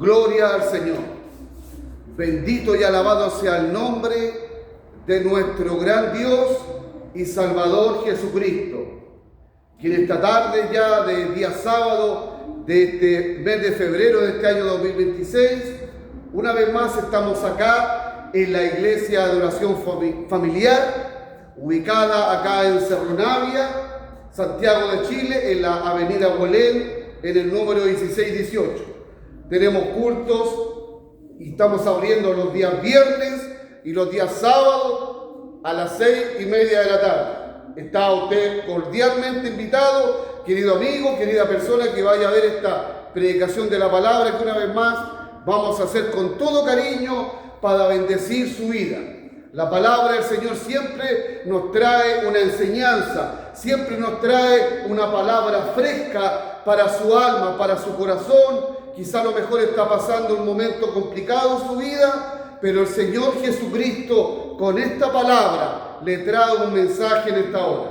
Gloria al Señor. Bendito y alabado sea el nombre de nuestro gran Dios y Salvador Jesucristo, quien esta tarde ya de día sábado de este mes de febrero de este año 2026, una vez más estamos acá en la Iglesia de Adoración Familiar, ubicada acá en Cerro Navia, Santiago de Chile, en la avenida Huelén, en el número 1618. Tenemos cultos y estamos abriendo los días viernes y los días sábados a las 6:30 de la tarde. Está usted cordialmente invitado, querido amigo, querida persona, que vaya a ver esta predicación de la palabra que una vez más vamos a hacer con todo cariño para bendecir su vida. La palabra del Señor siempre nos trae una enseñanza, siempre nos trae una palabra fresca para su alma, para su corazón. Quizá a lo mejor está pasando un momento complicado en su vida, pero el Señor Jesucristo con esta palabra le trae un mensaje en esta hora.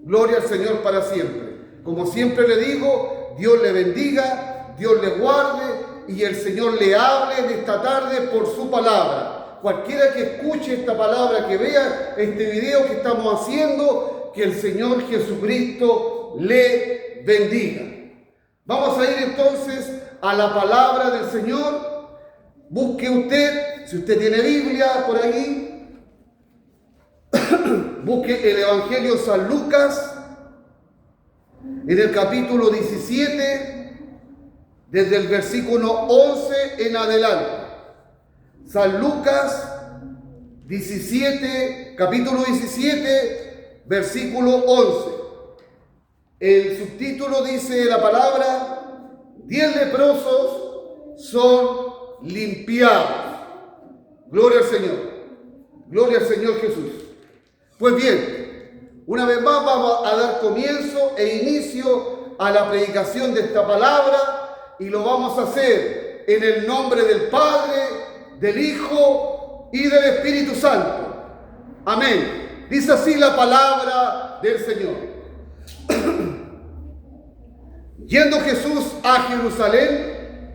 Gloria al Señor para siempre. Como siempre le digo, Dios le bendiga, Dios le guarde y el Señor le hable en esta tarde por su palabra. Cualquiera que escuche esta palabra, que vea este video que estamos haciendo, que el Señor Jesucristo le bendiga. Vamos a ir entonces a la palabra del Señor. Busque usted, si usted tiene Biblia por ahí, busque el Evangelio San Lucas, en el capítulo 17, desde el versículo 11 en adelante. San Lucas 17, capítulo 17, versículo 11. El subtítulo dice la palabra: 10 leprosos son limpiados. Gloria al Señor. Gloria al Señor Jesús. Pues bien, una vez más vamos a dar comienzo e inicio a la predicación de esta palabra y lo vamos a hacer en el nombre del Padre, del Hijo y del Espíritu Santo. Amén. Dice así la palabra del Señor. Yendo Jesús a Jerusalén,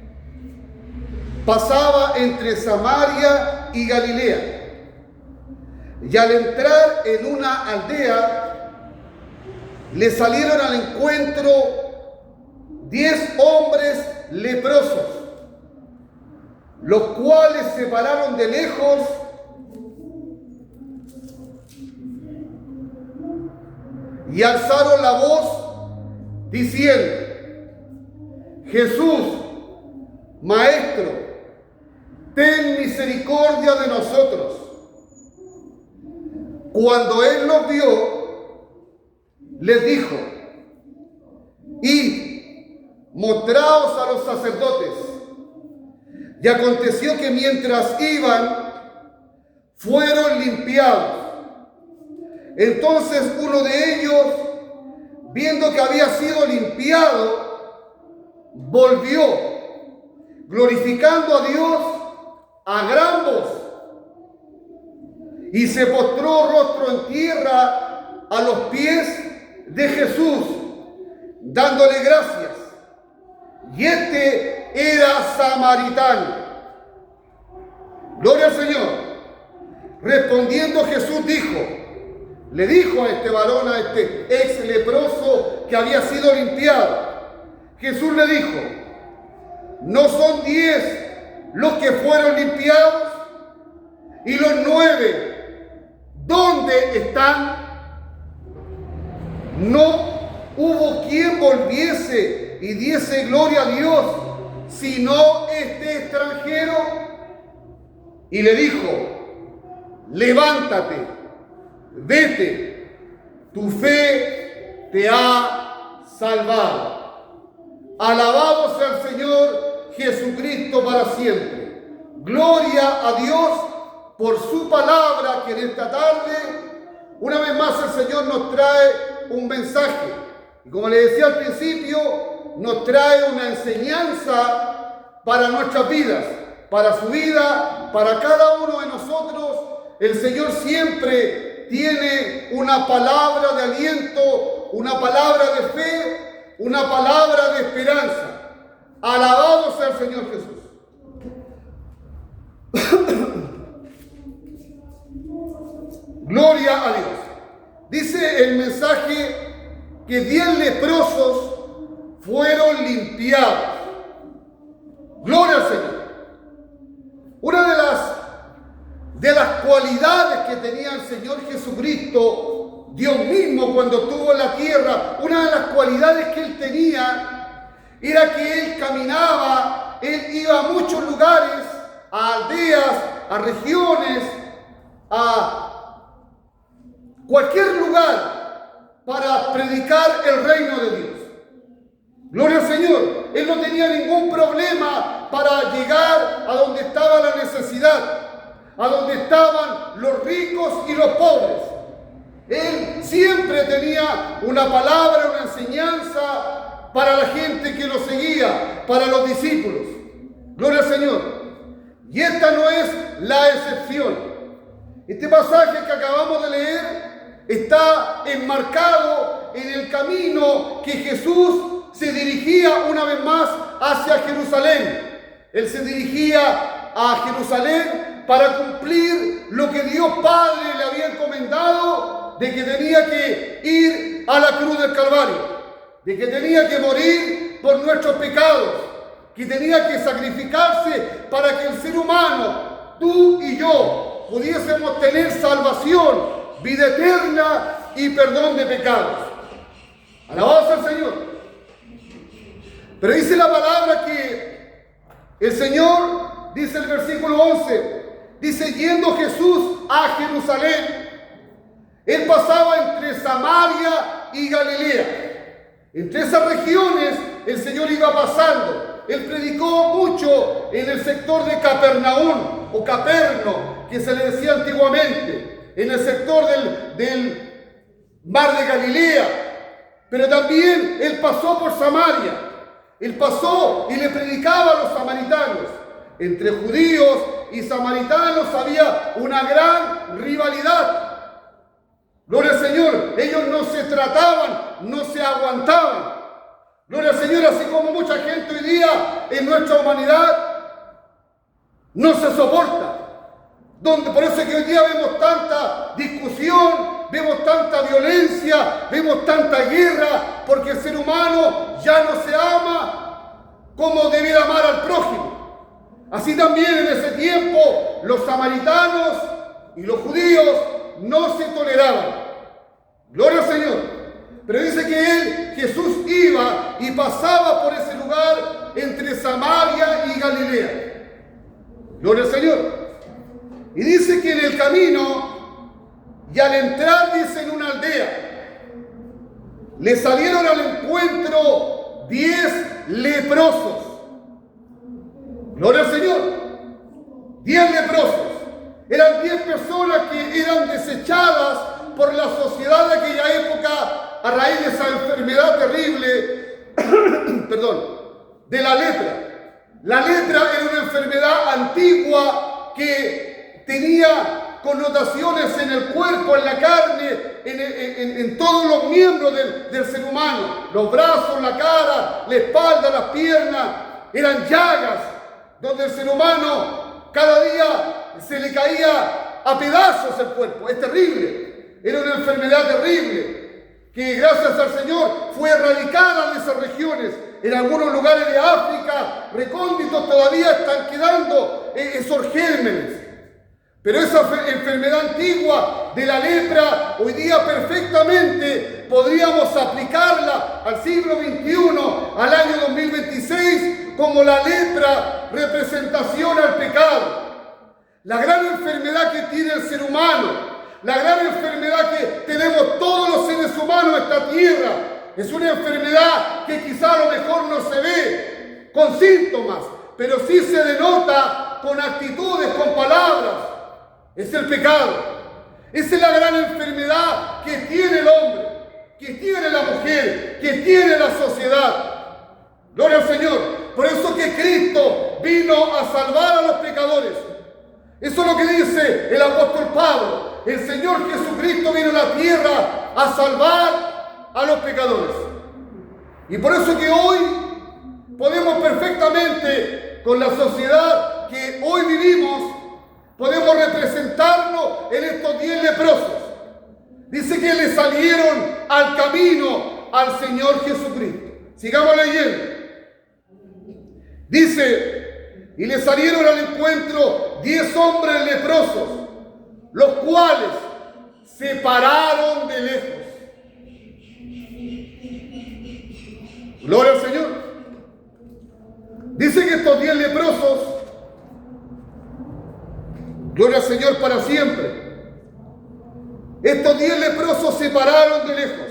pasaba entre Samaria y Galilea. Y al entrar en una aldea, le salieron al encuentro 10 hombres leprosos, los cuales se pararon de lejos y alzaron la voz diciendo: Jesús, Maestro, ten misericordia de nosotros. Cuando él los vio, les dijo: Id, mostraos a los sacerdotes. Y aconteció que mientras iban, fueron limpiados. Entonces uno de ellos, viendo que había sido limpiado, volvió, glorificando a Dios a gran voz, y se postró rostro en tierra a los pies de Jesús, dándole gracias. Y este era samaritano. Gloria al Señor. Respondiendo Jesús le dijo a este varón, a este ex leproso que había sido limpiado, Jesús le dijo: ¿no son 10 los que fueron limpiados? ¿Y los 9 dónde están? No hubo quien volviese y diese gloria a Dios, sino este extranjero. Y le dijo: levántate, vete, tu fe te ha salvado. Alabado sea el Señor Jesucristo para siempre. Gloria a Dios por su palabra, que en esta tarde, una vez más, el Señor nos trae un mensaje. Y como le decía al principio, nos trae una enseñanza para nuestras vidas, para su vida, para cada uno de nosotros. El Señor siempre tiene una palabra de aliento, una palabra de fe, una palabra de esperanza. Alabado sea al Señor Jesús. Gloria a Dios. Dice el mensaje que 10 leprosos fueron limpiados. Gloria al Señor. Una de las cualidades que tenía el Señor Jesucristo, Dios mismo cuando estuvo en la tierra, una de las cualidades que Él tenía era que Él caminaba, Él iba a muchos lugares, a aldeas, a regiones, a cualquier lugar para predicar el reino de Dios. Gloria al Señor. Él no tenía ningún problema para llegar a donde estaba la necesidad, a donde estaban los ricos y los pobres. Él siempre tenía una palabra, una enseñanza para la gente que lo seguía, para los discípulos. Gloria al Señor. Y esta no es la excepción. Este pasaje que acabamos de leer está enmarcado en el camino que Jesús se dirigía una vez más hacia Jerusalén. Él se dirigía a Jerusalén para cumplir lo que Dios Padre le había encomendado, de que tenía que ir a la cruz del Calvario, de que tenía que morir por nuestros pecados, que tenía que sacrificarse para que el ser humano, tú y yo, pudiésemos tener salvación, vida eterna y perdón de pecados. Alabados al Señor. Pero dice la palabra que el Señor, dice el versículo 11, dice, yendo Jesús a Jerusalén, Él pasaba entre Samaria y Galilea. Entre esas regiones el Señor iba pasando. Él predicó mucho en el sector de Capernaum o Caperno, que se le decía antiguamente, en el sector del mar de Galilea. Pero también Él pasó por Samaria. Él pasó y le predicaba a los samaritanos. Entre judíos y samaritanos había una gran rivalidad. Gloria al Señor. Ellos no se trataban, no se aguantaban. Gloria al Señor, así como mucha gente hoy día en nuestra humanidad no se soporta. Por eso es que hoy día vemos tanta discusión, vemos tanta violencia, vemos tanta guerra, porque el ser humano ya no se ama como debiera amar al prójimo. Así también en ese tiempo los samaritanos y los judíos no se toleraban. Gloria al Señor. Pero dice que Jesús iba y pasaba por ese lugar entre Samaria y Galilea. Gloria al Señor. Y dice que en el camino, y al entrar, dice, en una aldea, le salieron al encuentro 10 leprosos. Gloria al Señor. 10 leprosos. Eran 10 personas que eran desechadas por la sociedad de aquella época a raíz de esa enfermedad terrible, de la lepra. La lepra era una enfermedad antigua que tenía connotaciones en el cuerpo, en la carne, en todos los miembros del ser humano. Los brazos, la cara, la espalda, las piernas, eran llagas donde el ser humano cada día se le caía a pedazos el cuerpo. Es terrible. Era una enfermedad terrible que gracias al Señor fue erradicada de esas regiones. En algunos lugares de África, recónditos, todavía están quedando esos gérmenes. Pero esa enfermedad antigua de la lepra, hoy día perfectamente podríamos aplicarla al siglo XXI, al año 2026, como la lepra representación al pecado. La gran enfermedad que tiene el ser humano, la gran enfermedad que tenemos todos los seres humanos en esta tierra, es una enfermedad que quizá a lo mejor no se ve con síntomas, pero sí se denota con actitudes, con palabras. Es el pecado. Esa es la gran enfermedad que tiene el hombre, que tiene la mujer, que tiene la sociedad. Gloria al Señor. Por eso que Cristo vino a salvar a los pecadores. Eso es lo que dice el apóstol Pablo. El Señor Jesucristo vino a la tierra a salvar a los pecadores. Y por eso que hoy podemos perfectamente, con la sociedad que hoy vivimos, podemos representarnos en estos 10 leprosos. Dice que le salieron al camino al Señor Jesucristo. Sigamos leyendo. Dice, y le salieron al encuentro 10 hombres leprosos, los cuales se pararon de lejos. Gloria al Señor. Dice que estos 10 leprosos, gloria al Señor para siempre, estos 10 leprosos se pararon de lejos.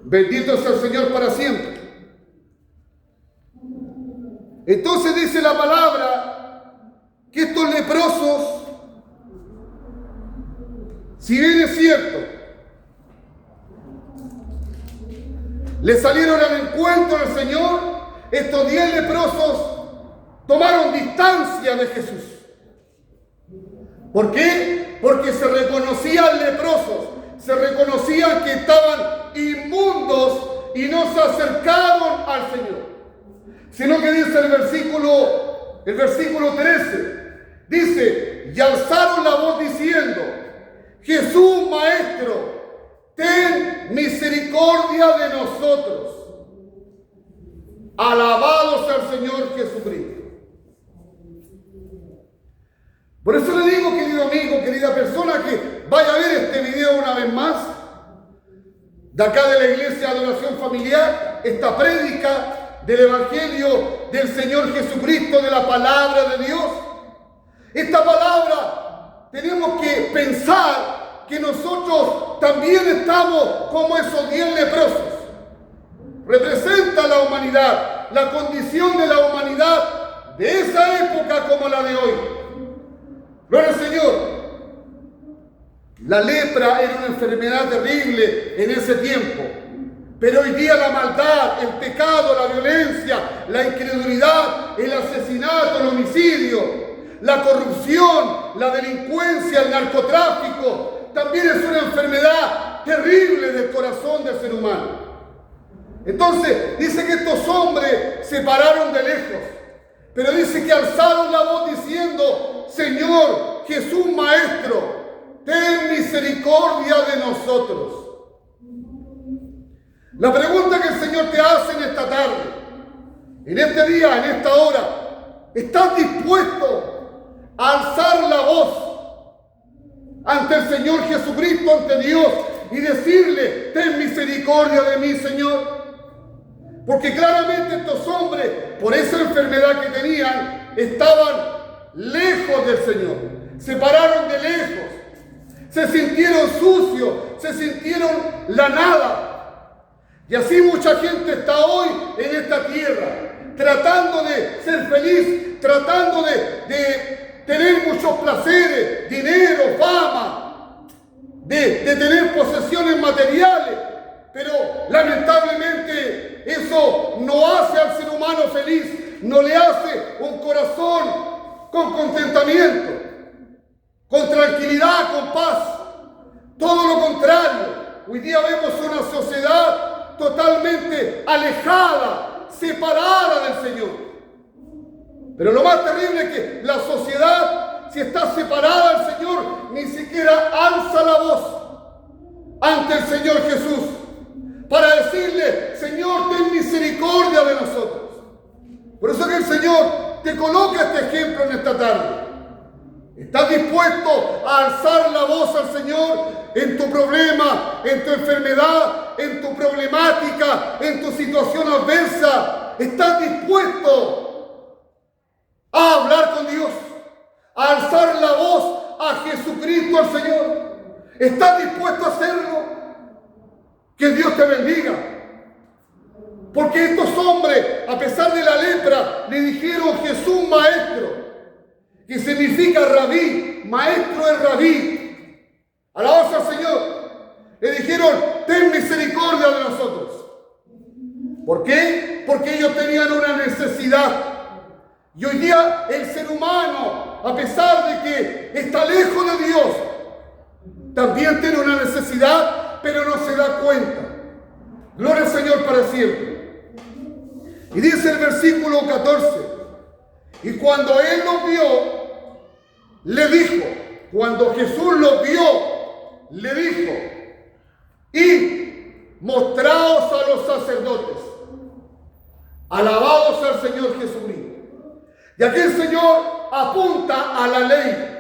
Bendito sea el Señor para siempre. Entonces dice la palabra que estos leprosos, si bien es cierto, le salieron al encuentro del Señor, estos 10 leprosos tomaron distancia de Jesús. ¿Por qué? Porque se reconocían leprosos, se reconocían que estaban inmundos y no se acercaron al Señor. Sino que dice el versículo 13, dice, y alzaron la voz diciendo, Jesús, Maestro, ten misericordia de nosotros. Alabado sea el Señor Jesucristo. Por eso le digo, querido amigo, querida persona, que vaya a ver este video una vez más, de acá de la Iglesia de Adoración Familiar, esta prédica del Evangelio del Señor Jesucristo, de la palabra de Dios. Esta palabra tenemos que pensar que nosotros también estamos como esos 10 leprosos. Representa la humanidad, la condición de la humanidad de esa época como la de hoy. Gloria al Señor. La lepra era una enfermedad terrible en ese tiempo. Pero hoy día la maldad, el pecado, la violencia, la incredulidad, el asesinato, el homicidio, la corrupción, la delincuencia, el narcotráfico, también es una enfermedad terrible del corazón del ser humano. Entonces, dice que estos hombres se pararon de lejos, pero dice que alzaron la voz diciendo, Señor Jesús Maestro, ten misericordia de nosotros. La pregunta que el Señor te hace en esta tarde, en este día, en esta hora, ¿estás dispuesto a alzar la voz ante el Señor Jesucristo, ante Dios, y decirle, ten misericordia de mí, Señor? Porque claramente estos hombres, por esa enfermedad que tenían, estaban lejos del Señor. Se pararon de lejos, se sintieron sucios, se sintieron la nada. Y así mucha gente está hoy en esta tierra, tratando de ser feliz, tratando de tener muchos placeres, dinero, fama, de tener posesiones materiales, pero lamentablemente eso no hace al ser humano feliz, no le hace un corazón con contentamiento, con tranquilidad, con paz. Todo lo contrario, hoy día vemos una sociedad totalmente alejada, separada del Señor. Pero lo más terrible es que la sociedad, si está separada del Señor, ni siquiera alza la voz ante el Señor Jesús para decirle, Señor, ten misericordia de nosotros. Por eso que el Señor te coloca este ejemplo en esta tarde. ¿Estás dispuesto a alzar la voz al Señor en tu problema, en tu enfermedad, en tu problemática, en tu situación adversa? ¿Estás dispuesto a hablar con Dios, a alzar la voz a Jesucristo, al Señor? ¿Estás dispuesto a hacerlo? Que Dios te bendiga. Porque estos hombres, a pesar de la lepra, le dijeron Jesús Maestro, que significa rabí, maestro es rabí. Alabado al Señor. Le dijeron, ten misericordia de nosotros. ¿Por qué? Porque ellos tenían una necesidad. Y hoy día el ser humano, a pesar de que está lejos de Dios, también tiene una necesidad, pero no se da cuenta. Gloria al Señor para siempre. Y dice el versículo 14, y cuando él lo vio, le dijo, cuando Jesús lo vio, le dijo, y mostraos a los sacerdotes, alabados al Señor Jesucristo. Y aquí el Señor apunta a la ley.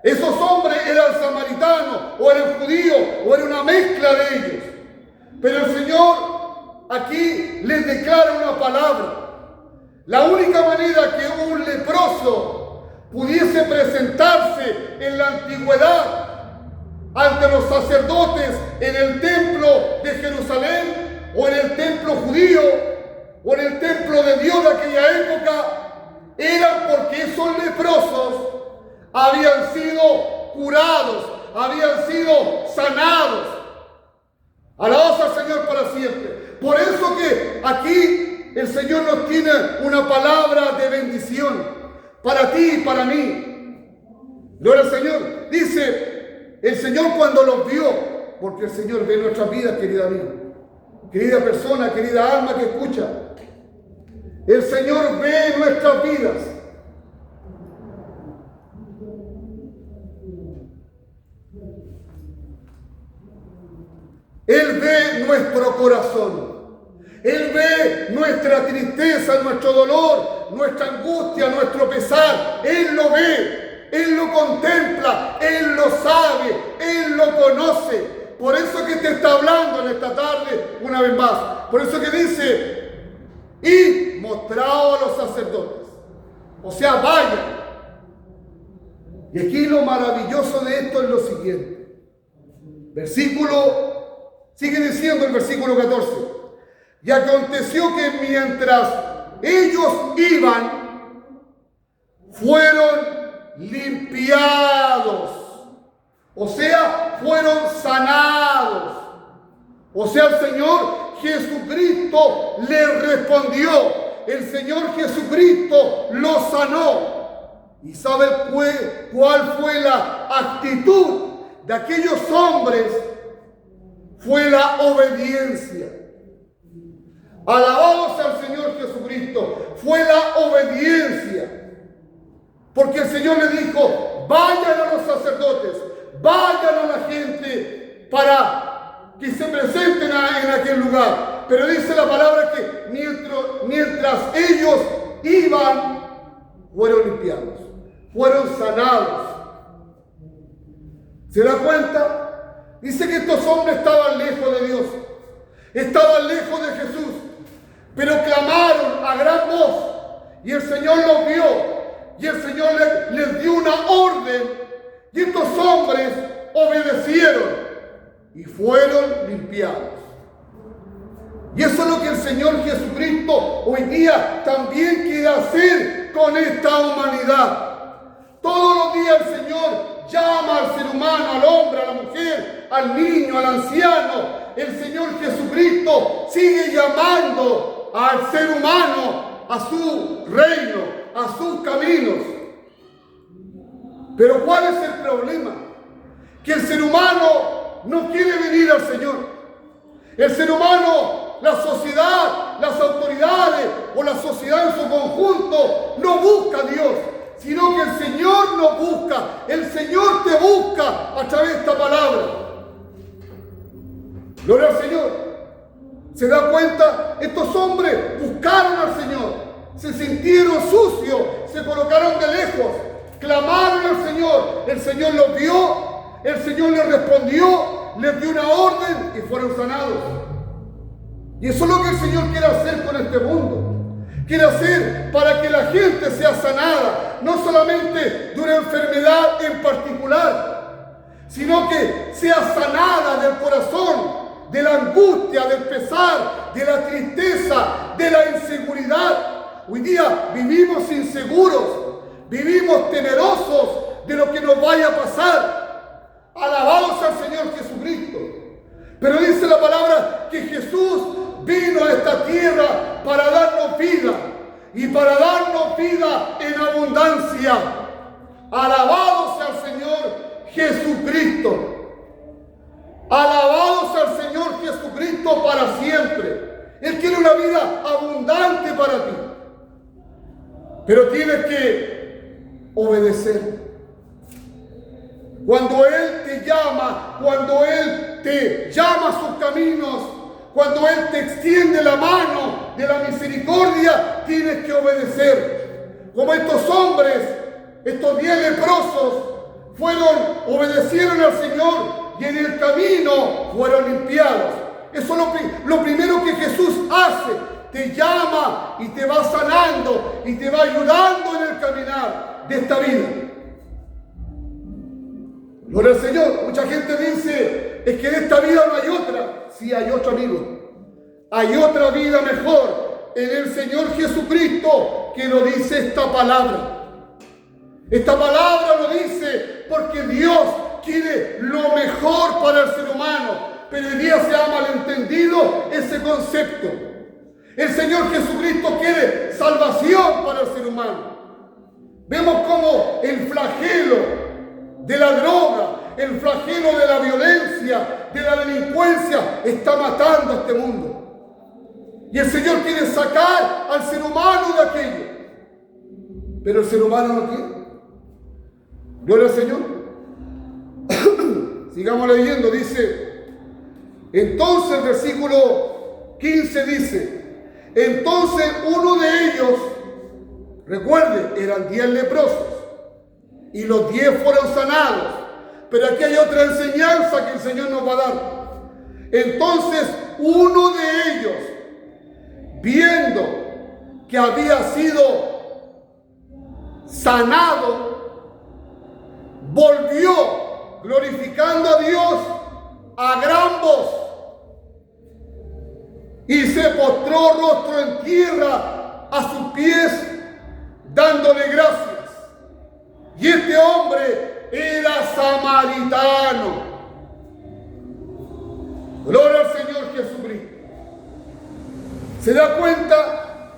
Esos hombres eran samaritanos, o eran judíos, o era una mezcla de ellos. Pero el Señor aquí les declara una palabra. La única manera que un leproso pudiese presentarse en la antigüedad ante los sacerdotes en el templo de Jerusalén, o en el templo judío, o en el templo de Dios de aquella época, era porque esos leprosos habían sido curados, habían sido sanados. Alabados al Señor para siempre. Por eso que aquí el Señor nos tiene una palabra de bendición para ti y para mí. Gloria al Señor. Dice el Señor cuando los vio, porque el Señor ve nuestras vidas, querida amiga, querida persona, querida alma que escucha. El Señor ve nuestras vidas. Él ve nuestro corazón. Él ve nuestra tristeza, nuestro dolor, nuestra angustia, nuestro pesar. Él lo ve, Él lo contempla, Él lo sabe, Él lo conoce. Por eso que te está hablando en esta tarde una vez más. Por eso que dice, y mostraos a los sacerdotes. O sea, vayan. Y aquí lo maravilloso de esto es lo siguiente. Sigue diciendo el versículo 14. Y aconteció que mientras ellos iban, fueron limpiados. O sea, fueron sanados. O sea, el Señor Jesucristo le respondió. El Señor Jesucristo lo sanó. ¿Y sabe cuál fue la actitud de aquellos hombres? Fue la obediencia. Alabados al Señor Jesucristo. Fue la obediencia. Porque el Señor le dijo, vayan a los sacerdotes, vayan a la gente para que se presenten en aquel lugar. Pero dice la palabra que mientras ellos iban, fueron limpiados, fueron sanados. ¿Se da cuenta? Dice que estos hombres estaban lejos de Dios, estaban lejos de Jesús, pero clamaron a gran voz y el Señor los vio y el Señor les dio una orden y estos hombres obedecieron y fueron limpiados. Y eso es lo que el Señor Jesucristo hoy día también quiere hacer con esta humanidad. Todos los días el Señor llama al ser humano, al hombre, a la mujer, al niño, al anciano. El Señor Jesucristo sigue llamando al ser humano a su reino, a sus caminos. Pero ¿cuál es el problema? Que el ser humano no quiere venir al Señor. El ser humano, la sociedad, las autoridades o la sociedad en su conjunto no busca a Dios, sino que el Señor nos busca. El Señor te busca a través de esta palabra. Gloria al Señor. ¿Se da cuenta? Estos hombres buscaron al Señor, se sintieron sucios, se colocaron de lejos, clamaron al Señor. El Señor los vio, el Señor les respondió, les dio una orden y fueron sanados. Y eso es lo que el Señor quiere hacer con este mundo. Quiere hacer para que la gente sea sanada, no solamente de una enfermedad en particular, sino que sea sanada del corazón, de la angustia, del pesar, de la tristeza, de la inseguridad. Hoy día vivimos inseguros, vivimos temerosos de lo que nos vaya a pasar. Alabados al Señor Jesucristo. Pero dice la palabra que Jesús vino a esta tierra para darnos vida y para darnos vida en abundancia. Alabados al Señor Jesucristo. Alabado sea el Señor Jesucristo para siempre. Él quiere una vida abundante para ti. Pero tienes que obedecer. Cuando Él te llama, cuando Él te llama a sus caminos, cuando Él te extiende la mano de la misericordia, tienes que obedecer. Como estos hombres, estos 10 leprosos, obedecieron al Señor y en el camino fueron limpiados. Eso es lo primero que Jesús hace. Te llama y te va sanando y te va ayudando en el caminar de esta vida. Gloria al Señor. Mucha gente dice, es que en esta vida no hay otra. Sí, hay otra, amigo. Hay otra vida mejor en el Señor Jesucristo, que lo dice esta palabra. Esta palabra lo dice porque Dios quiere lo mejor para el ser humano, pero hoy día se ha malentendido ese concepto. El Señor Jesucristo quiere salvación para el ser humano. Vemos como el flagelo de la droga, el flagelo de la violencia, de la delincuencia, está matando a este mundo. Y el Señor quiere sacar al ser humano de aquello. Pero el ser humano no quiere. Gloria al Señor. Sigamos leyendo, dice. Entonces, versículo 15 dice. Entonces uno de ellos, recuerde, eran 10 leprosos. Y los 10 fueron sanados. Pero aquí hay otra enseñanza que el Señor nos va a dar. Entonces uno de ellos, viendo que había sido sanado, volvió glorificando a Dios a gran voz y se postró rostro en tierra a sus pies, dándole gracias. Y este hombre era samaritano. Gloria al Señor Jesucristo. ¿Se da cuenta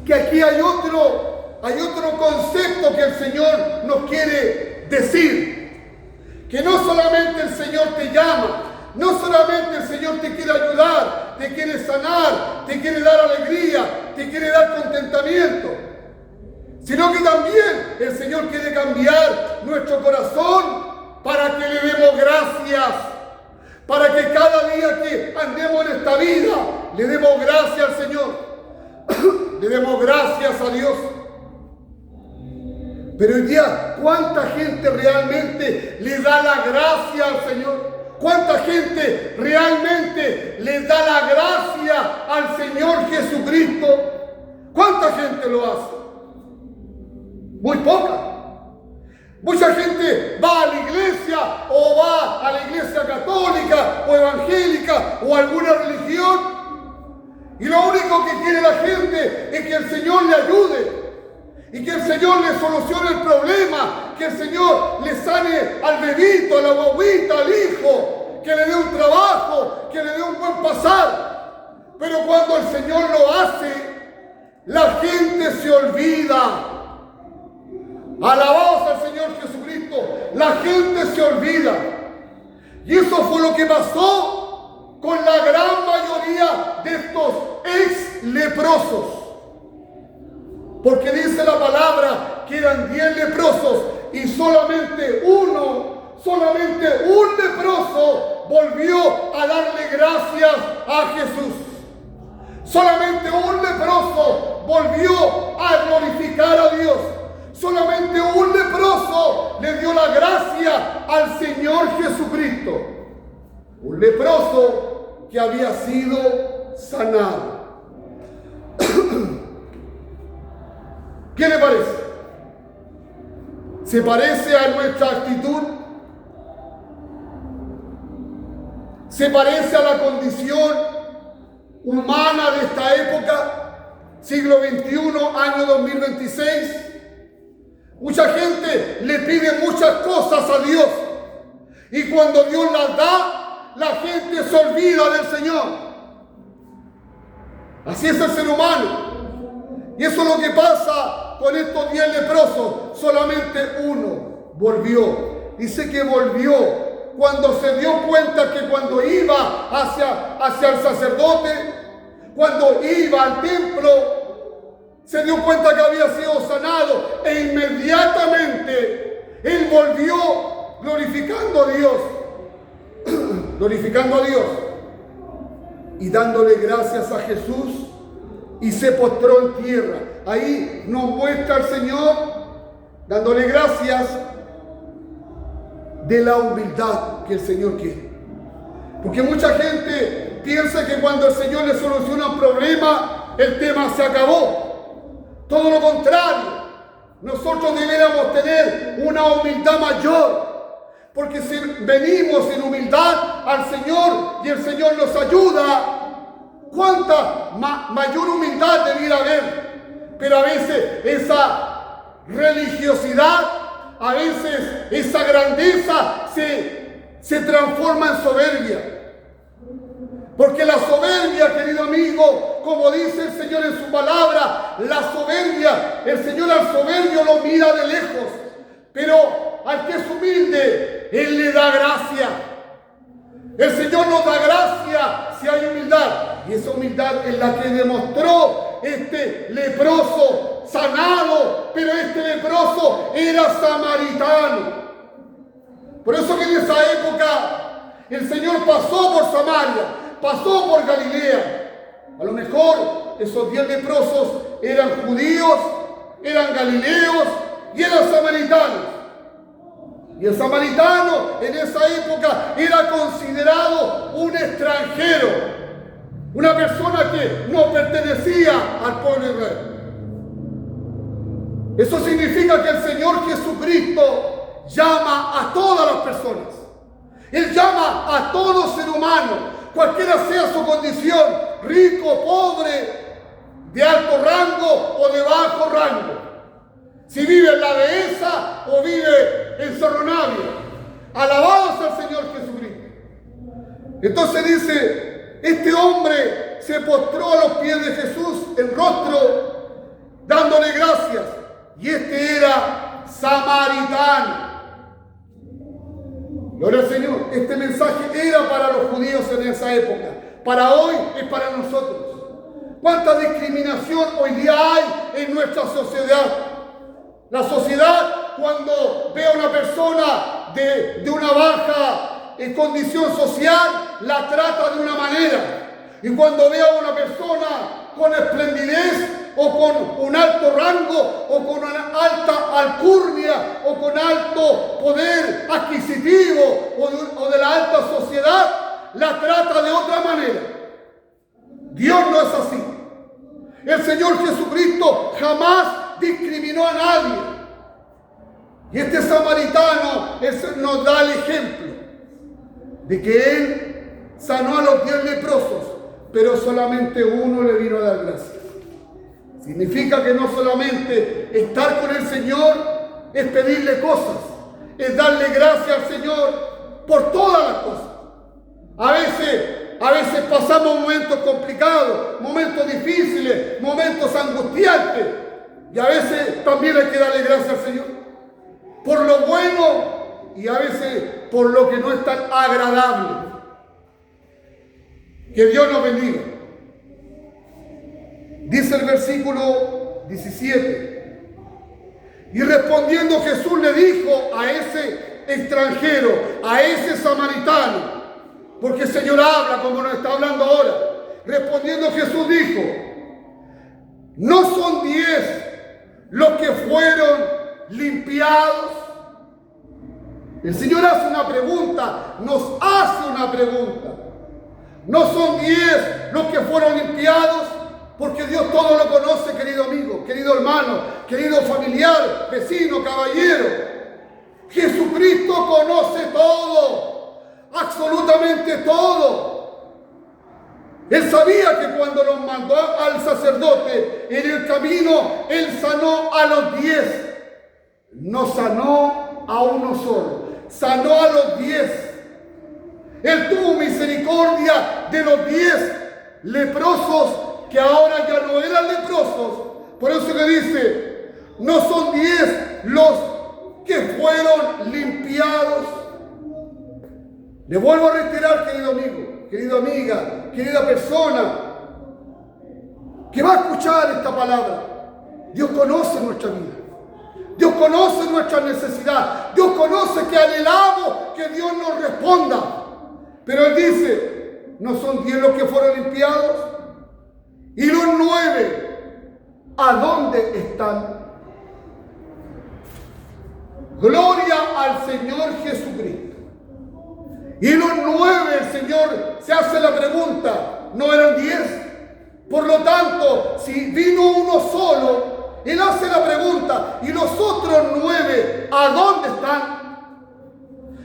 que aquí hay otro concepto que el Señor nos quiere decir? Que no solamente el Señor te llama, no solamente el Señor te quiere ayudar, te quiere sanar, te quiere dar alegría, te quiere dar contentamiento, sino que también el Señor quiere cambiar nuestro corazón para que le demos gracias, para que cada día que andemos en esta vida le demos gracias al Señor, le demos gracias a Dios. Pero hoy día, ¿cuánta gente realmente le da la gracia al Señor? ¿Cuánta gente realmente le da la gracia al Señor Jesucristo? ¿Cuánta gente lo hace? Muy poca. Mucha gente va a la iglesia o va a la iglesia católica o evangélica o alguna religión y lo único que quiere la gente es que el Señor le ayude y que el Señor le solucione el problema, que el Señor le sane al bebito, a la guaguita, al hijo, que le dé un trabajo, que le dé un buen pasar. Pero cuando el Señor lo hace, la gente se olvida. Alabados al Señor Jesucristo. La gente se olvida. Y eso fue lo que pasó con la gran mayoría de estos ex leprosos. Porque dice la palabra que eran 10 leprosos y solamente un leproso volvió a darle gracias a Jesús. Solamente un leproso volvió a glorificar a Dios. Solamente un leproso le dio la gracia al Señor Jesucristo. Un leproso que había sido sanado. ¿Qué le parece? ¿Se parece a nuestra actitud? ¿Se parece a la condición humana de esta época? Siglo XXI, año 2026. Mucha gente le pide muchas cosas a Dios y cuando Dios las da, la gente se olvida del Señor. Así es el ser humano. Y eso es lo que pasa con estos 10 leprosos. Solamente uno volvió. Dice que volvió cuando se dio cuenta que cuando iba hacia el sacerdote, cuando iba al templo, se dio cuenta que había sido sanado e inmediatamente él volvió glorificando a Dios, y dándole gracias a Jesús, y se postró en tierra. Ahí nos muestra el Señor dándole gracias de la humildad que el Señor quiere. Porque mucha gente piensa que cuando el Señor le soluciona un problema, el tema se acabó. Todo lo contrario, nosotros deberíamos tener una humildad mayor. Porque si venimos en humildad al Señor y el Señor nos ayuda, ¿cuánta mayor humildad debiera haber? Pero a veces esa religiosidad, a veces esa grandeza se transforma en soberbia. Porque la soberbia, querido amigo, como dice el Señor en su palabra, la soberbia, el Señor al soberbio lo mira de lejos, pero al que es humilde, Él le da gracia. El Señor nos da gracia si hay humildad. Y esa humildad es la que demostró este leproso sanado, pero este leproso era samaritano. Por eso que en esa época el Señor pasó por Samaria, pasó por Galilea. A lo mejor esos 10 leprosos eran judíos, eran galileos y eran samaritanos. Y el samaritano en esa época era considerado un extranjero, una persona que no pertenecía al pueblo de Israel. Eso significa que el Señor Jesucristo llama a todas las personas. Él llama a todo ser humano, cualquiera sea su condición, rico, pobre, de alto rango o de bajo rango. Si vive en la dehesa o vive en Cerro Navia. Alabados al Señor Jesucristo. Entonces dice, este hombre se postró a los pies de Jesús en rostro, dándole gracias. Y este era samaritano. Gloria al Señor. Este mensaje era para los judíos en esa época. Para hoy es para nosotros. ¿Cuánta discriminación hoy día hay en nuestra sociedad? La sociedad, cuando ve a una persona de una baja condición social, la trata de una manera. Y cuando ve a una persona con esplendidez, o con un alto rango, o con una alta alcurnia, o con alto poder adquisitivo, o de la alta sociedad, la trata de otra manera. Dios no es así. El Señor Jesucristo jamás discriminó a nadie. Y este samaritano nos da el ejemplo de que Él sanó a los 10 leprosos, pero solamente uno le vino a dar gracias. Significa que no solamente estar con el Señor es pedirle cosas, es darle gracias al Señor por todas las cosas. A veces pasamos momentos complicados, momentos difíciles, momentos angustiantes, y a veces también hay que darle gracias al Señor por lo bueno y a veces por lo que no es tan agradable. Que Dios nos bendiga. Dice el versículo 17. Y respondiendo Jesús le dijo a ese extranjero, a ese samaritano, porque el Señor habla como nos está hablando ahora. Respondiendo Jesús dijo, ¿no son 10 los que fueron limpiados? El Señor hace una pregunta, nos hace una pregunta. ¿No son 10 los que fueron limpiados? Porque Dios todo lo conoce, querido amigo, querido hermano, querido familiar, vecino, caballero. Jesucristo conoce todo, absolutamente todo. Él sabía que cuando los mandó al sacerdote en el camino, Él sanó a los 10. No sanó a uno solo, sanó a los 10. Él tuvo misericordia de los 10 leprosos que ahora ya no eran leprosos. Por eso que dice, no son 10 los que fueron limpiados. Le vuelvo a reiterar, querido amigo, querida amiga, querida persona que va a escuchar esta palabra. Dios conoce nuestra vida. Dios conoce nuestra necesidad. Dios conoce que anhelamos que Dios nos responda. Pero Él dice, ¿no son 10 los que fueron limpiados? ¿Y los 9 a dónde están? Gloria al Señor Jesucristo. Y los 9, el Señor se hace la pregunta, ¿no eran 10? Por lo tanto, si vino uno solo, Él hace la pregunta, ¿y los otros 9 a dónde están?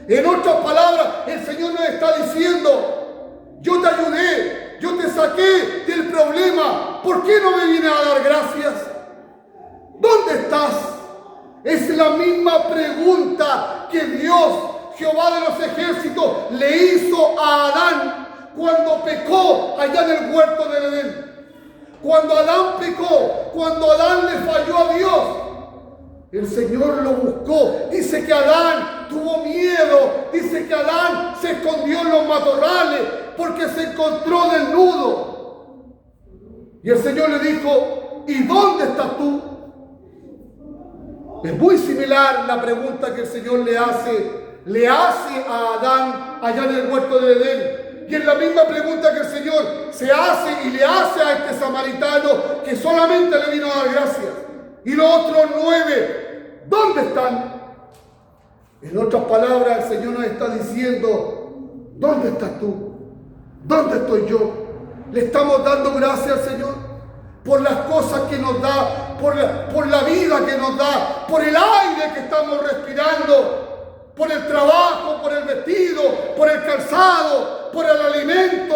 En otras palabras, el Señor nos está diciendo, yo te ayudé, yo te saqué del problema, ¿por qué no me vienes a dar gracias? ¿Dónde estás? Es la misma pregunta que Dios, Jehová de los ejércitos, le hizo a Adán cuando pecó allá en el huerto del Edén. Cuando Adán pecó, cuando Adán le falló a Dios, el Señor lo buscó. Dice que Adán tuvo miedo, dice que Adán se escondió en los matorrales porque se encontró desnudo. Y el Señor le dijo, ¿y dónde estás tú? Es muy similar la pregunta que el Señor le hace a Adán allá en el huerto del Edén. Y es la misma pregunta que el Señor se hace y le hace a este samaritano que solamente le vino a dar gracias. Y los otros 9, ¿dónde están? En otras palabras, el Señor nos está diciendo, ¿dónde estás tú? ¿Dónde estoy yo? Le estamos dando gracias al Señor por las cosas que nos da, por la vida que nos da, por el aire que estamos respirando, por el trabajo, por el vestido, por el calzado, por el alimento,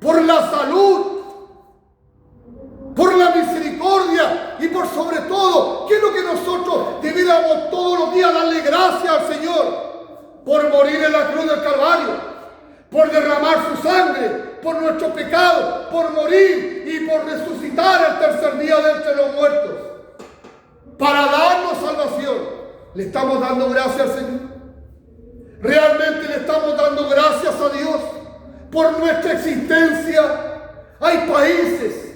por la salud, por la misericordia y por sobre todo, ¿qué es lo que nosotros debiéramos todos los días darle gracias al Señor? Por morir en la cruz del Calvario, por derramar su sangre, por nuestros pecados, por morir y por resucitar al tercer día de entre los muertos, para darnos salvación. ¿Le estamos dando gracias al Señor? ¿Realmente le estamos dando gracias a Dios por nuestra existencia? Hay países.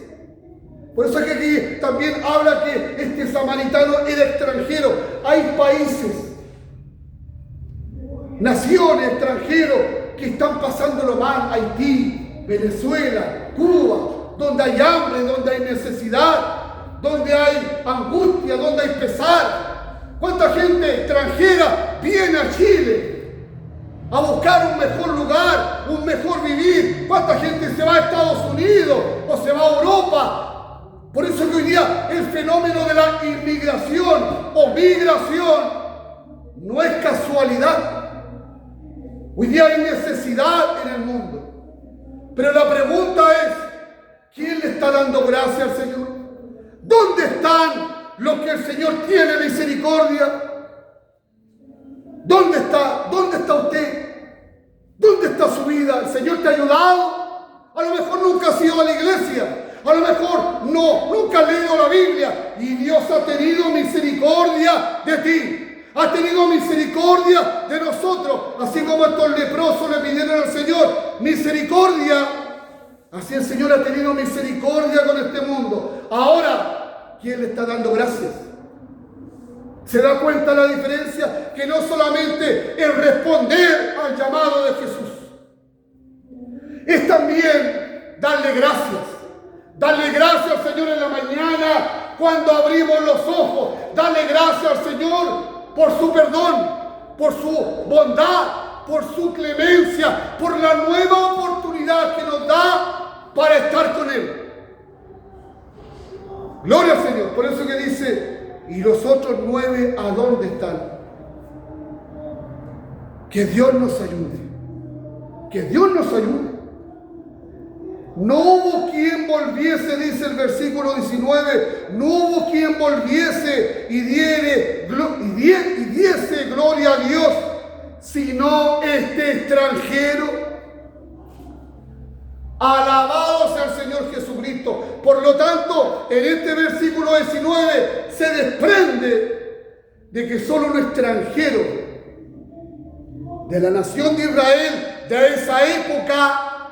Por eso es que aquí también habla que este samaritano era extranjero. Hay países, naciones extranjeros que están pasándolo mal. Haití, Venezuela, Cuba, donde hay hambre, donde hay necesidad, donde hay angustia, donde hay pesar. ¿Cuánta gente extranjera viene a Chile a buscar un mejor lugar, un mejor vivir? ¿Cuánta gente se va a Estados Unidos o se va a Europa? Por eso que hoy día el fenómeno de la inmigración o migración no es casualidad. Hoy día hay necesidad en el mundo. Pero la pregunta es, ¿quién le está dando gracias al Señor? ¿Dónde están los que el Señor tiene misericordia? ¿Dónde está? ¿Dónde está usted? ¿Dónde está su vida? ¿El Señor te ha ayudado? A lo mejor nunca has ido a la iglesia. A lo mejor nunca has leído la Biblia. Y Dios ha tenido misericordia de ti. Ha tenido misericordia de nosotros. Así como estos leprosos le pidieron al Señor misericordia. Así el Señor ha tenido misericordia con este mundo. Ahora, ¿quién le está dando gracias? ¿Se da cuenta la diferencia? Que no solamente es responder al llamado de Jesús, es también darle gracias. Darle gracias al Señor en la mañana cuando abrimos los ojos. Darle gracias al Señor por su perdón, por su bondad, por su clemencia, por la nueva oportunidad que nos da para estar con Él. Gloria al Señor. Por eso que dice, ¿y los otros 9 a dónde están? Que Dios nos ayude. Que Dios nos ayude. No hubo quien volviese, dice el versículo 19, no hubo quien volviese y diese gloria a Dios, sino este extranjero. Alabado sea el Señor Jesucristo. Por lo tanto, en este versículo 19 se desprende de que solo un extranjero de la nación de Israel de esa época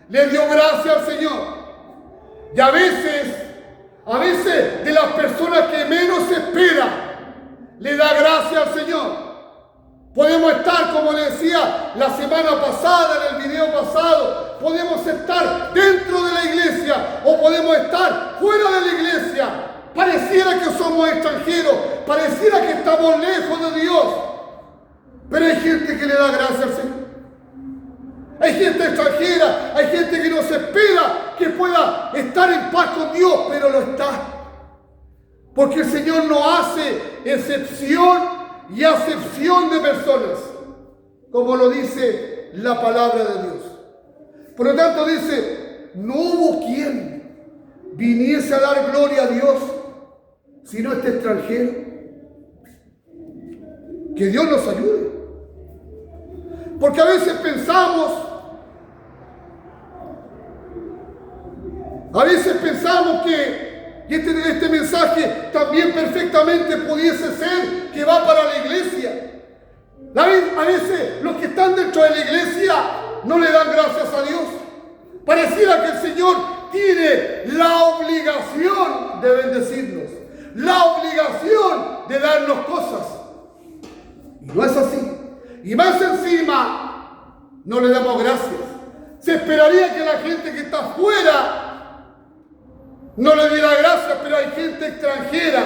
le dio gracia al Señor. Y a veces de las personas que menos se espera, le da gracia al Señor. Podemos estar, como le decía la semana pasada, en el video pasado, podemos estar dentro de la iglesia o podemos estar fuera de la iglesia. Pareciera que somos extranjeros, pareciera que estamos lejos de Dios. Pero hay gente que le da gracia al Señor. Hay gente extranjera, hay gente que no se espera que pueda estar en paz con Dios, pero lo está. Porque el Señor no hace excepción y acepción de personas, como lo dice la palabra de Dios. Por lo tanto dice, no hubo quien viniese a dar gloria a Dios, sino este extranjero. Que Dios nos ayude. Porque a veces pensamos que este mensaje también perfectamente pudiese ser que va para la iglesia. A veces los que están dentro de la iglesia no le dan gracias a Dios. Pareciera que el Señor tiene la obligación de bendecirnos, la obligación de darnos cosas. Y no es así. Y más encima, no le damos gracias. Se esperaría que la gente que está afuera no le diera gracias, pero hay gente extranjera,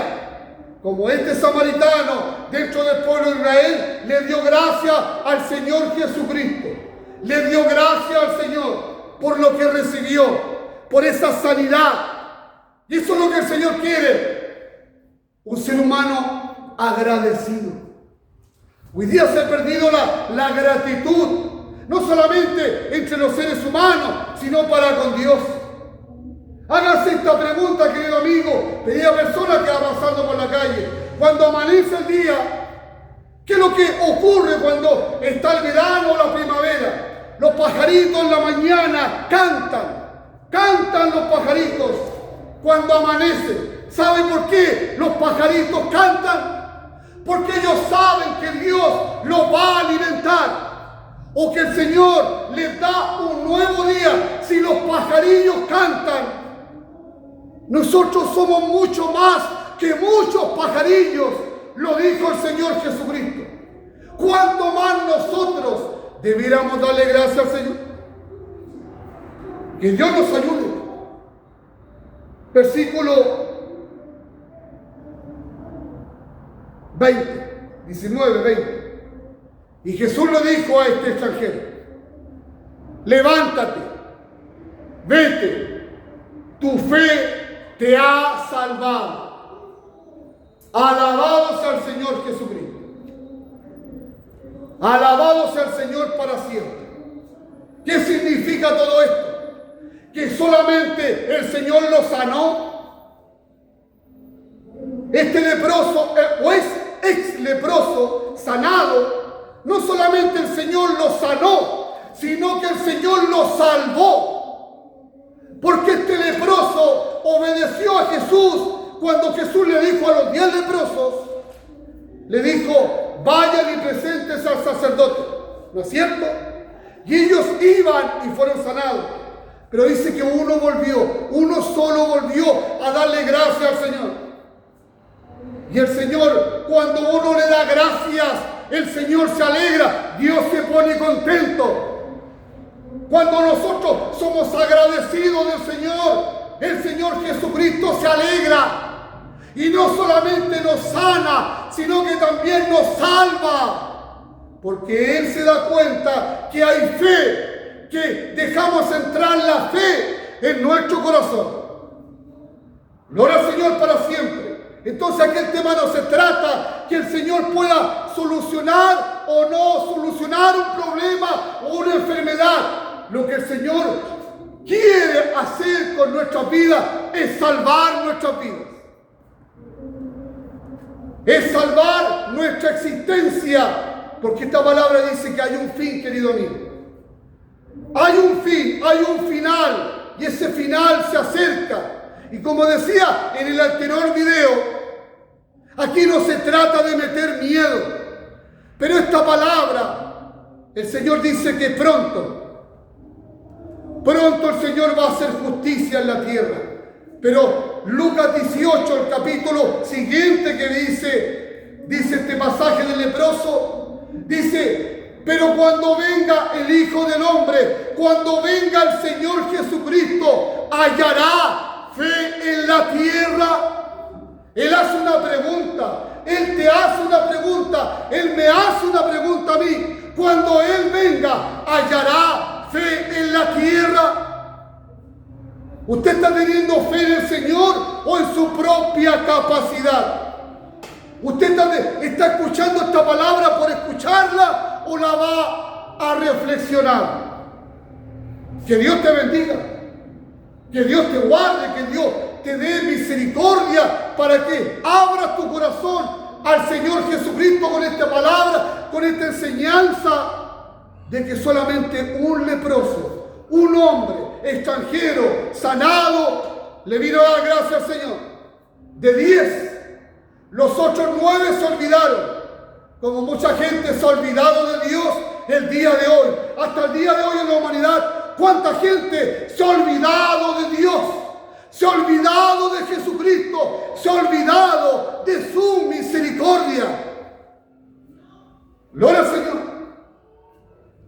como este samaritano dentro del pueblo de Israel, le dio gracias al Señor Jesucristo. Le dio gracias al Señor por lo que recibió, por esa sanidad. Y eso es lo que el Señor quiere. Un ser humano agradecido. Hoy día se ha perdido la gratitud, no solamente entre los seres humanos, sino para con Dios. Hágase esta pregunta, querido amigo, querida persona que va pasando por la calle. Cuando amanece el día, ¿qué es lo que ocurre cuando está el verano o la primavera? Los pajaritos en la mañana cantan los pajaritos cuando amanece. ¿Sabe por qué los pajaritos cantan? Porque ellos saben que Dios los va a alimentar, o que el Señor les da un nuevo día. Si los pajarillos cantan, nosotros somos mucho más que muchos pajarillos, lo dijo el Señor Jesucristo. ¿Cuánto más nosotros debiéramos darle gracias al Señor? Que Dios nos ayude. Versículo 19. Y Jesús le dijo a este extranjero: levántate, vete, tu fe te ha salvado. Alabado sea el Señor Jesucristo. Alabado sea el Señor para siempre. ¿Qué significa todo esto? ¿Que solamente el Señor lo sanó? Este leproso, o ex leproso sanado, no solamente el Señor lo sanó, sino que el Señor lo salvó. Porque este leproso obedeció a Jesús cuando Jesús le dijo a los 10 leprosos, le dijo: vayan y preséntense al sacerdote, ¿no es cierto? Y ellos iban y fueron sanados. Pero dice que uno solo volvió a darle gracias al Señor. Y el Señor, cuando uno le da gracias, el Señor se alegra, Dios se pone contento. Cuando nosotros somos agradecidos del Señor, el Señor Jesucristo se alegra. Y no solamente nos sana, sino que también nos salva. Porque Él se da cuenta que hay fe, que dejamos entrar la fe en nuestro corazón. Gloria al Señor para siempre. Entonces aquel tema no se trata que el Señor pueda solucionar o no solucionar un problema o una enfermedad. Lo que el Señor quiere hacer con nuestras vidas es salvar nuestras vidas. Es salvar nuestra existencia. Porque esta palabra dice que hay un fin, querido amigo. Hay un fin, hay un final. Y ese final se acerca. Y como decía en el anterior video, aquí no se trata de meter miedo. Pero esta palabra El Señor dice que pronto el Señor va a hacer justicia en la tierra. Pero Lucas 18, el capítulo siguiente que dice este pasaje del leproso, dice: pero cuando venga el Hijo del Hombre, cuando venga el Señor Jesucristo, ¿hallará fe en la tierra? Él hace una pregunta, Él te hace una pregunta, Él me hace una pregunta a mí. Cuando Él venga, ¿hallará fe en la tierra? ¿Usted está teniendo fe en el Señor o en su propia capacidad? ¿Usted está escuchando esta palabra por escucharla o la va a reflexionar? Que Dios te bendiga, que Dios te guarde, que Dios te dé misericordia para que abras tu corazón al Señor Jesucristo con esta palabra, con esta enseñanza de que solamente un leproso, un hombre extranjero, sanado, le vino a dar gracias al Señor. De 10, los otros 9 se olvidaron, como mucha gente se ha olvidado de Dios el día de hoy. Hasta el día de hoy en la humanidad, ¿cuánta gente se ha olvidado de Dios? Se ha olvidado de Jesucristo, se ha olvidado de su misericordia. Gloria al Señor,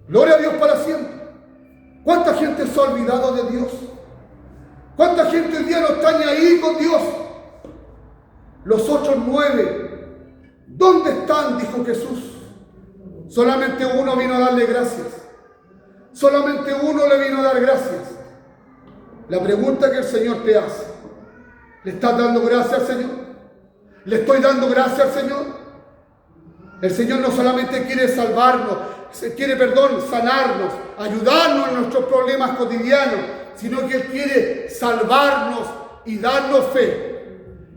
gloria a Dios para siempre. ¿Cuánta gente se ha olvidado de Dios? ¿Cuánta gente hoy día no está ni ahí con Dios? Los otros 9, ¿dónde están?, dijo Jesús. Solamente uno vino a darle gracias. Solamente uno le vino a dar gracias. La pregunta que el Señor te hace: ¿le estás dando gracias al Señor? ¿Le estoy dando gracias al Señor? El Señor no solamente quiere salvarnos, quiere sanarnos, ayudarnos en nuestros problemas cotidianos, sino que Él quiere salvarnos y darnos fe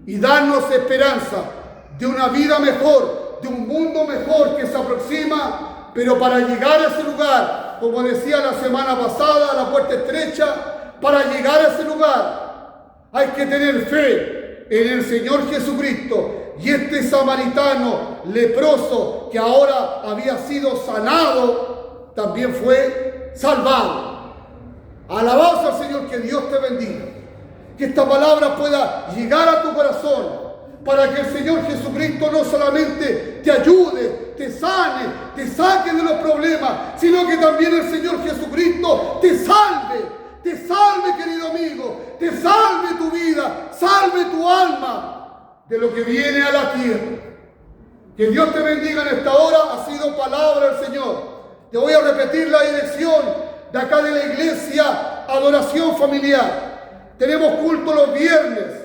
y darnos esperanza de una vida mejor, de un mundo mejor que se aproxima. Pero para llegar a ese lugar, como decía la semana pasada, la puerta estrecha, para llegar a ese lugar hay que tener fe en el Señor Jesucristo. Y este samaritano leproso, que ahora había sido sanado, también fue salvado. Alabanza al Señor, que Dios te bendiga. Que esta palabra pueda llegar a tu corazón, para que el Señor Jesucristo no solamente te ayude, te sane, te saque de los problemas, sino que también el Señor Jesucristo te salve. Te salve, querido amigo, te salve tu vida, salve tu alma de lo que viene a la tierra. Que Dios te bendiga en esta hora. Ha sido palabra del Señor. Te voy a repetir la dirección de acá de la iglesia Adoración Familiar. Tenemos culto los viernes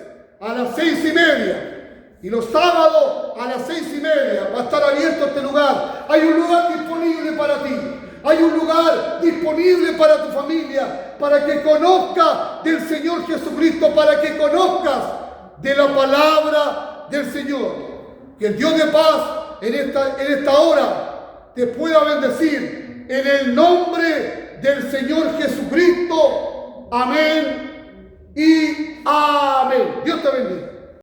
a las 6:30 y los sábados a las 6:30. Va a estar abierto este lugar. Hay un lugar disponible para ti. Hay un lugar disponible para tu familia, para que conozcas del Señor Jesucristo, para que conozcas de la palabra del Señor. Que el Dios de paz en esta hora te pueda bendecir en el nombre del Señor Jesucristo. Amén y amén. Dios te bendiga.